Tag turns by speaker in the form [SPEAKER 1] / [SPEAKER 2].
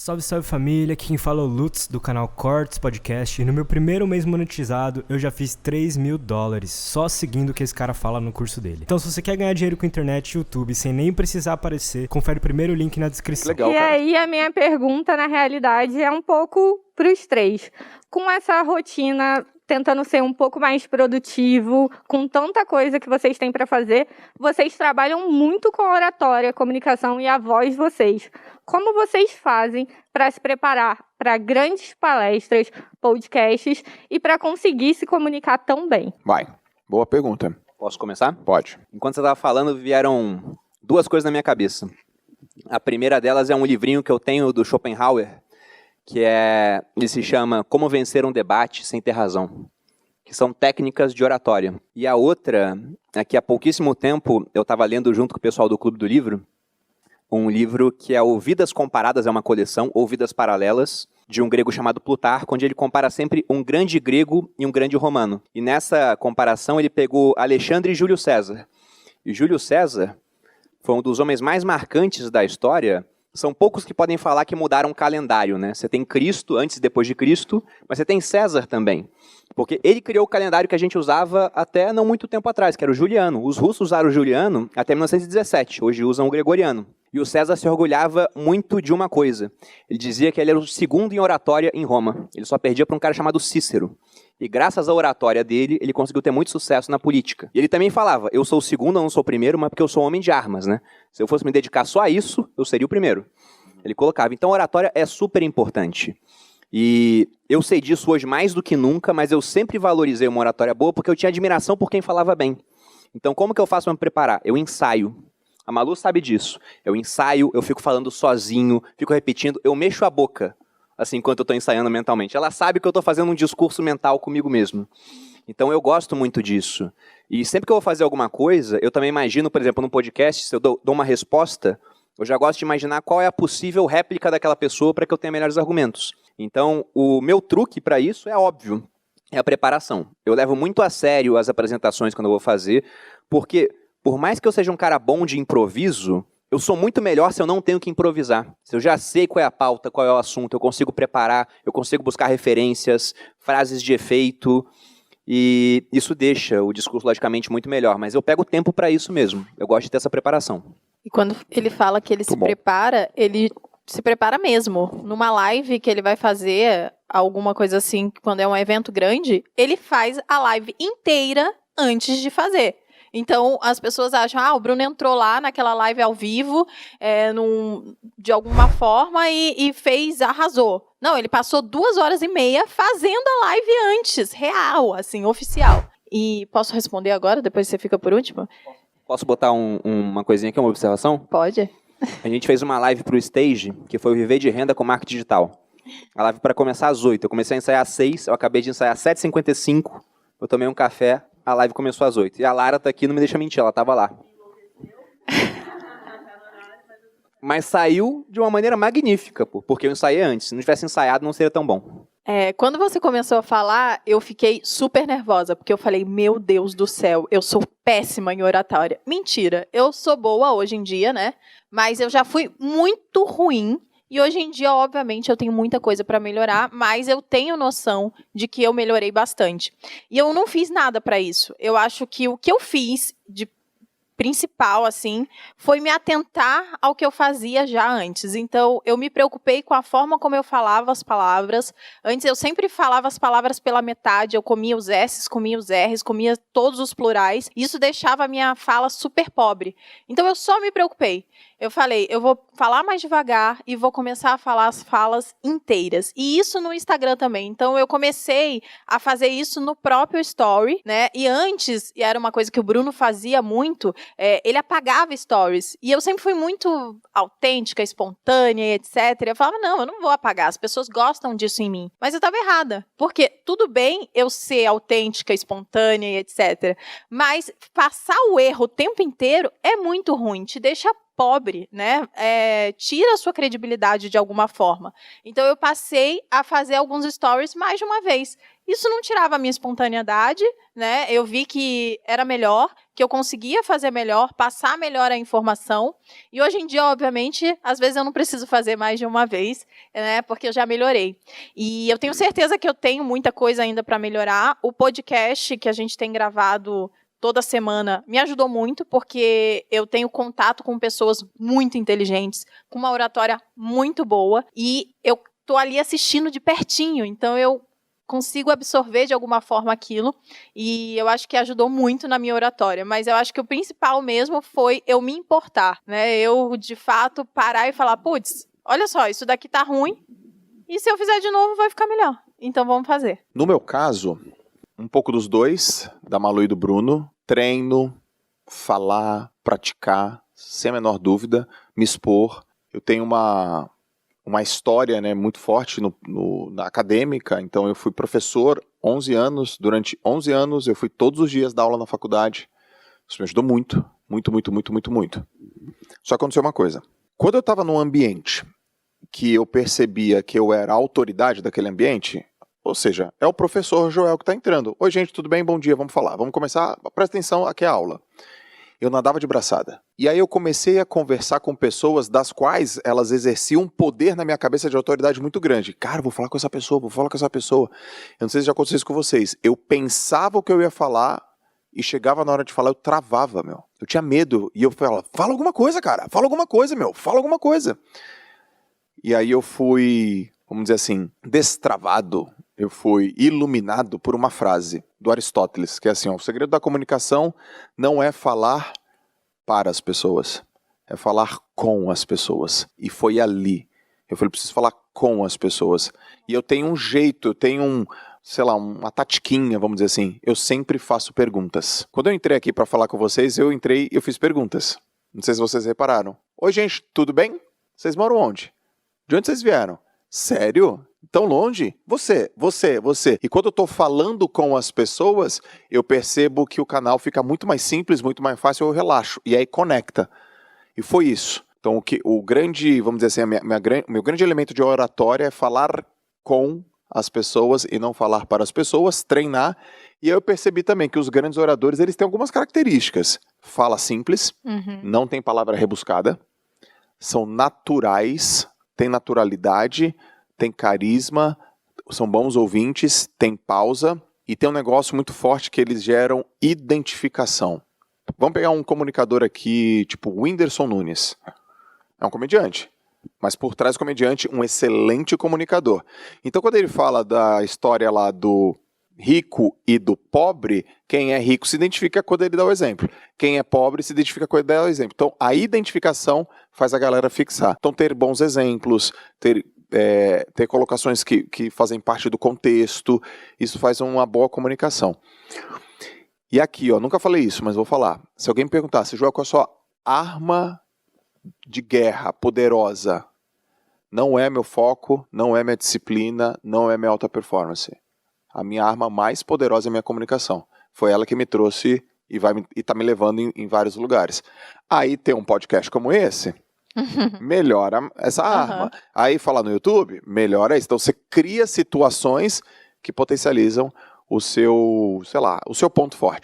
[SPEAKER 1] Salve, salve família, aqui quem fala é o Lutz do canal Cortes Podcast e no meu primeiro mês monetizado eu já fiz $3.000 só seguindo o que esse cara fala no curso dele. Então se você quer ganhar dinheiro com internet e YouTube sem nem precisar aparecer, confere o primeiro link na descrição.
[SPEAKER 2] Legal, cara. E aí a minha pergunta na realidade é um pouco pros três. Com essa rotina tentando ser um pouco mais produtivo, com tanta coisa que vocês têm para fazer, vocês trabalham muito com a oratória, a comunicação e a voz de vocês. Como vocês fazem para se preparar para grandes palestras, podcasts e para conseguir se comunicar tão bem?
[SPEAKER 3] Vai, boa pergunta.
[SPEAKER 4] Posso começar?
[SPEAKER 3] Pode.
[SPEAKER 4] Enquanto você estava falando, vieram duas coisas na minha cabeça. A primeira delas é um livrinho que eu tenho do Schopenhauer, ele se chama Como Vencer um Debate Sem Ter Razão, que são técnicas de oratória. E a outra é que há pouquíssimo tempo eu estava lendo junto com o pessoal do Clube do Livro, um livro que é o Vidas Comparadas, é uma coleção, ou Vidas Paralelas, de um grego chamado Plutarco, onde ele compara sempre um grande grego e um grande romano. E nessa comparação ele pegou Alexandre e Júlio César. E Júlio César foi um dos homens mais marcantes da história. São poucos que podem falar que mudaram o calendário, né? Você tem Cristo antes e depois de Cristo, mas você tem César também. Porque ele criou o calendário que a gente usava até não muito tempo atrás, que era o juliano. Os russos usaram o juliano até 1917, hoje usam o gregoriano. E o César se orgulhava muito de uma coisa. Ele dizia que ele era o segundo em oratória em Roma. Ele só perdia para um cara chamado Cícero. E graças à oratória dele, ele conseguiu ter muito sucesso na política. E ele também falava, eu sou o segundo, eu não sou o primeiro, mas porque eu sou homem de armas, né? Se eu fosse me dedicar só a isso, eu seria o primeiro. Ele colocava. Então a oratória é super importante. E eu sei disso hoje mais do que nunca, mas eu sempre valorizei uma oratória boa porque eu tinha admiração por quem falava bem. Então como que eu faço para me preparar? Eu ensaio. A Malu sabe disso. Eu ensaio, eu fico falando sozinho, fico repetindo, eu mexo a boca, assim, enquanto eu estou ensaiando mentalmente. Ela sabe que eu estou fazendo um discurso mental comigo mesmo. Então eu gosto muito disso. E sempre que eu vou fazer alguma coisa, eu também imagino, por exemplo, num podcast, se eu dou uma resposta, eu já gosto de imaginar qual é a possível réplica daquela pessoa para que eu tenha melhores argumentos. Então, o meu truque para isso é óbvio, é a preparação. Eu levo muito a sério as apresentações quando eu vou fazer, porque por mais que eu seja um cara bom de improviso, eu sou muito melhor se eu não tenho que improvisar. Se eu já sei qual é a pauta, qual é o assunto, eu consigo preparar, eu consigo buscar referências, frases de efeito, e isso deixa o discurso, logicamente, muito melhor. Mas eu pego tempo para isso mesmo. Eu gosto de ter essa preparação.
[SPEAKER 5] E quando ele fala que ele prepara, ele se prepara mesmo. Numa live que ele vai fazer, alguma coisa assim, quando é um evento grande, ele faz a live inteira antes de fazer. Então, as pessoas acham, o Bruno entrou lá naquela live ao vivo, de alguma forma, e arrasou. Não, ele passou 2h30 fazendo a live antes, real, assim, oficial. E posso responder agora, depois você fica por último?
[SPEAKER 4] Posso botar uma coisinha aqui, uma observação?
[SPEAKER 5] Pode.
[SPEAKER 4] A gente fez uma live pro Stage, que foi o Viver de Renda com Marketing Digital. A live para começar às 8. Eu comecei a ensaiar às 6, eu acabei de ensaiar às 7h55, eu tomei um café, a live começou às 8. E a Lara tá aqui, não me deixa mentir, ela tava lá. Mas saiu de uma maneira magnífica, porque eu ensaiei antes. Se não tivesse ensaiado, não seria tão bom.
[SPEAKER 5] Quando você começou a falar, eu fiquei super nervosa, porque eu falei, meu Deus do céu, eu sou péssima em oratória. Mentira, eu sou boa hoje em dia, né? Mas eu já fui muito ruim. E hoje em dia, obviamente, eu tenho muita coisa para melhorar, mas eu tenho noção de que eu melhorei bastante. E eu não fiz nada para isso. Eu acho que o que eu fiz de principal, assim, foi me atentar ao que eu fazia já antes. Então, eu me preocupei com a forma como eu falava as palavras. Antes, eu sempre falava as palavras pela metade, eu comia os S's, comia os R's, comia todos os plurais. Isso deixava a minha fala super pobre. Então, eu só me preocupei. Eu falei, eu vou falar mais devagar e vou começar a falar as falas inteiras. E isso no Instagram também. Então, eu comecei a fazer isso no próprio Story, né? E antes, e era uma coisa que o Bruno fazia muito, ele apagava stories. E eu sempre fui muito autêntica, espontânea, etc. Eu falava, não, eu não vou apagar. As pessoas gostam disso em mim. Mas eu estava errada. Porque tudo bem eu ser autêntica, espontânea, etc. Mas passar o erro o tempo inteiro é muito ruim. Te deixa pobre, né? Tira a sua credibilidade de alguma forma. Então, eu passei a fazer alguns stories mais de uma vez. Isso não tirava a minha espontaneidade, né? Eu vi que era melhor, que eu conseguia fazer melhor, passar melhor a informação. E hoje em dia, obviamente, às vezes eu não preciso fazer mais de uma vez, né? Porque eu já melhorei. E eu tenho certeza que eu tenho muita coisa ainda para melhorar. O podcast que a gente tem gravado toda semana me ajudou muito, porque eu tenho contato com pessoas muito inteligentes, com uma oratória muito boa, e eu tô ali assistindo de pertinho, então eu consigo absorver de alguma forma aquilo, e eu acho que ajudou muito na minha oratória, mas eu acho que o principal mesmo foi eu me importar, né? Eu, de fato, parar e falar, putz, olha só, isso daqui tá ruim, e se eu fizer de novo vai ficar melhor, então vamos fazer.
[SPEAKER 3] No meu caso, um pouco dos dois, da Malu e do Bruno, treino, falar, praticar, sem a menor dúvida, me expor. Eu tenho uma história, né, muito forte na acadêmica, então eu fui professor 11 anos, durante 11 anos eu fui todos os dias dar aula na faculdade. Isso me ajudou muito, muito, muito, muito, muito, muito. Só aconteceu uma coisa. Quando eu estava num ambiente que eu percebia que eu era a autoridade daquele ambiente, ou seja, é o professor Joel que está entrando. Oi, gente, tudo bem? Bom dia, vamos falar. Vamos começar? Presta atenção, aqui é a aula. Eu nadava de braçada. E aí eu comecei a conversar com pessoas das quais elas exerciam um poder na minha cabeça de autoridade muito grande. Cara, vou falar com essa pessoa, vou falar com essa pessoa. Eu não sei se já aconteceu isso com vocês. Eu pensava o que eu ia falar e chegava na hora de falar, eu travava, meu. Eu tinha medo. E eu falava, fala alguma coisa, cara. Fala alguma coisa, meu. Fala alguma coisa. E aí eu fui, vamos dizer assim, destravado. Eu fui iluminado por uma frase do Aristóteles, que é assim, ó, o segredo da comunicação não é falar para as pessoas, é falar com as pessoas. E foi ali. Eu falei, preciso falar com as pessoas. E eu tenho um jeito, eu tenho uma tatiquinha, vamos dizer assim. Eu sempre faço perguntas. Quando eu entrei aqui para falar com vocês, eu fiz perguntas. Não sei se vocês repararam. Oi, gente, tudo bem? Vocês moram onde? De onde vocês vieram? Sério? Tão longe? Você. E quando eu estou falando com as pessoas, eu percebo que o canal fica muito mais simples, muito mais fácil, eu relaxo. E aí conecta. E foi isso. Então, o grande, vamos dizer assim, meu grande elemento de oratória é falar com as pessoas e não falar para as pessoas, treinar. E aí eu percebi também que os grandes oradores, eles têm algumas características. Fala simples, não tem palavra rebuscada, são naturais, tem naturalidade, tem carisma, são bons ouvintes, tem pausa e tem um negócio muito forte que eles geram identificação. Vamos pegar um comunicador aqui, tipo o Whindersson Nunes. É um comediante, mas por trás do comediante, um excelente comunicador. Então quando ele fala da história lá do rico e do pobre, quem é rico se identifica quando ele dá o exemplo. Quem é pobre se identifica quando ele dá o exemplo. Então a identificação faz a galera fixar. Então ter bons exemplos, ter colocações que fazem parte do contexto, isso faz uma boa comunicação. E aqui, ó, nunca falei isso, mas vou falar. Se alguém me perguntasse, Joel, qual é a sua arma de guerra poderosa? Não é meu foco, não é minha disciplina, não é minha alta performance. A minha arma mais poderosa é a minha comunicação. Foi ela que me trouxe e está me levando em vários lugares. Aí ter um podcast como esse melhora essa arma. Aí falar no YouTube, melhora isso. Então você cria situações que potencializam o seu, o seu ponto forte.